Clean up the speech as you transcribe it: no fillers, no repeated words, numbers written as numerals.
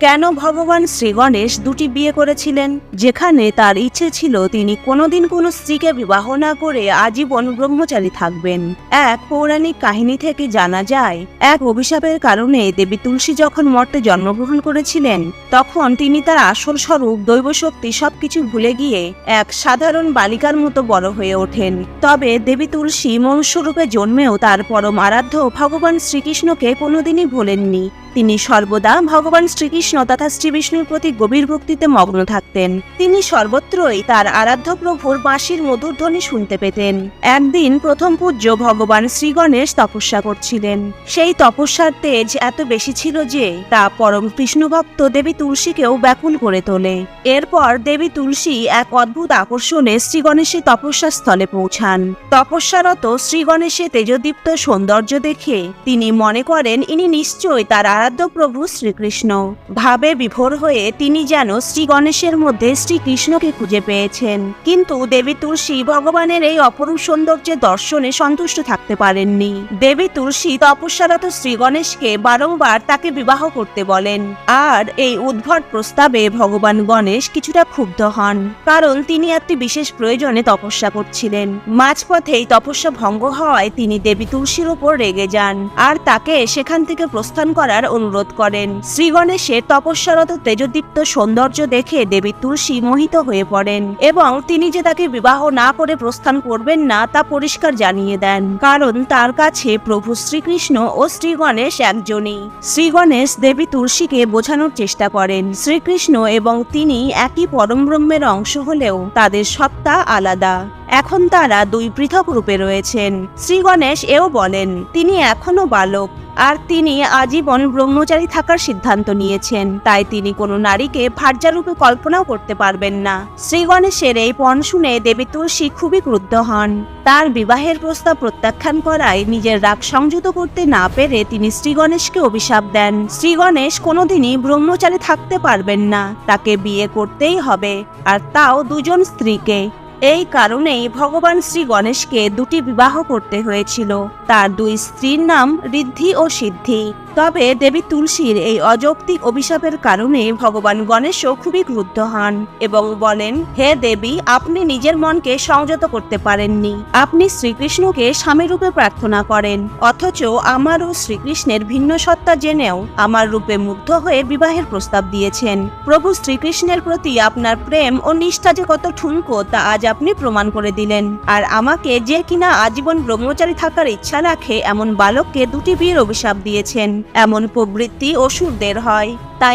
কেন ভগবান শ্রী গণেশ দুটি বিয়ে করেছিলেন, যেখানে তার ইচ্ছে ছিল তিনি কোনোদিন কোনো স্ত্রীকে বিবাহ না করে আজীবন ব্রহ্মচারী থাকবেন। এক পৌরাণিক কাহিনী থেকে জানা যায়, এক অভিশাপের কারণে দেবী তুলসী যখন মর্তে জন্মগ্রহণ করেছিলেন, তখন তিনি তার আসল স্বরূপ দৈবশক্তি সবকিছু ভুলে গিয়ে এক সাধারণ বালিকার মতো বড় হয়ে ওঠেন। তবে দেবী তুলসী মনুষ্যরূপে জন্মেও তার পরম আরাধ্য ভগবান শ্রীকৃষ্ণকে কোনোদিনই ভোলেননি। তিনি সর্বদা ভগবান শ্রীকৃষ্ণ তথা শ্রী বিষ্ণুর প্রতি গভীর ভক্তিতে মগ্ন থাকতেন। তিনি সর্বত্রই তার আরাধ্য প্রভুর বাঁশির মধুর ধ্বনি শুনতে পেতেন। একদিন প্রথম পূজ্য ভগবান শ্রী গণেশ তপস্যা করছিলেন। সেই তপস্যার তেজ এত বেশি ছিল যে তা পরম কৃষ্ণ ভক্ত দেবী তুলসীকেও ব্যাকুল করে তোলে। এরপর দেবী তুলসী এক অদ্ভুত আকর্ষণে শ্রী গণেশের তপস্যা স্থলে পৌঁছান। তপস্যারত শ্রী গণেশের তেজদীপ্ত সৌন্দর্য দেখে তিনি মনে করেন ইনি নিশ্চয়ই তার আরাধ্য প্রভু শ্রীকৃষ্ণ। ভাবে বিভোর হয়ে তিনি যেন শ্রী গণেশের মধ্যে শ্রীকৃষ্ণকে খুঁজে পেয়েছেন। কিন্তু দেবী তুলসী ভগবানের এই অপরূপ সৌন্দর্যের দর্শনে সন্তুষ্ট থাকতে পারেননি। দেবী তুলসী তপস্যারত শ্রী গণেশকে বারংবার তাকে বিবাহ করতে বলেন। আর এই উদ্ভট প্রস্তাবে ভগবান গণেশ কিছুটা ক্ষুব্ধ হন, কারণ তিনি একটি বিশেষ প্রয়োজনে তপস্যা করছিলেন। মাঝপথেই তপস্যা ভঙ্গ হওয়ায় তিনি দেবী তুলসীর উপর রেগে যান আর তাকে সেখান থেকে প্রস্থান করার অনুরোধ করেন। শ্রী গণেশের তপস্যারত তেজদীপ্ত সৌন্দর্য দেখে দেবী তুলসী মোহিত হয়ে পড়েন এবং তিনি যে তাকে বিবাহ না করে প্রস্থান করবেন না তা পরিষ্কার জানিয়ে দেন, কারণ তার কাছে প্রভু শ্রীকৃষ্ণ ও শ্রী গণেশ একজনই। শ্রী গণেশ দেবী তুলসীকে বোঝানোর চেষ্টা করেন শ্রীকৃষ্ণ এবং তিনি একই পরম ব্রহ্মের অংশ হলেও তাদের সত্তা আলাদা। এখন তারা দুই পৃথক রূপে রয়েছেন। শ্রী গণেশ এও বলেন তিনি এখনো বালক আর তিনি আজীবন ব্রহ্মচারী থাকার সিদ্ধান্ত নিয়েছেন, তাই তিনি কোনো নারীকে ভার্যারূপে কল্পনাও করতে পারবেন না। শ্রী গণেশের এই পণ শুনে দেবী তুলসী খুবই ক্রুদ্ধ হন। তার বিবাহের প্রস্তাব প্রত্যাখ্যান করায় নিজের রাগ সংযত করতে না পেরে তিনি শ্রী গণেশকে অভিশাপ দেন। শ্রী গণেশ কোনোদিনই ব্রহ্মচারী থাকতে পারবেন না, তাকে বিয়ে করতেই হবে, আর তাও দুজন স্ত্রীকে। এই কারণেই ভগবান শ্রী গণেশকে দুটি বিবাহ করতে হয়েছিল। তার দুই স্ত্রীর নাম ঋদ্ধি ও সিদ্ধি। তবে দেবী তুলসীর এই অযৌক্তিক অভিশাপের কারণে ভগবান গণেশও খুবই ক্রুদ্ধ হন এবং বলেন, হে দেবী, আপনি নিজের মনকে সংযত করতে পারেননি। আপনি শ্রীকৃষ্ণকে স্বামীরূপে প্রার্থনা করেন, অথচ আমার ও শ্রীকৃষ্ণের ভিন্ন সত্তা জেনেও আমার রূপে মুগ্ধ হয়ে বিবাহের প্রস্তাব দিয়েছেন। প্রভু শ্রীকৃষ্ণের প্রতি আপনার প্রেম ও নিষ্ঠা যে কত ঠুনকো তা আজ আপনি প্রমাণ করে দিলেন। আর আমাকে, যে কিনা আজীবন ব্রহ্মচারী থাকার ইচ্ছা রাখে, এমন বালককে দুটি বিয়ের অভিশাপ দিয়েছেন। এমন প্রবৃত্তি অসুরদের হয়। তাই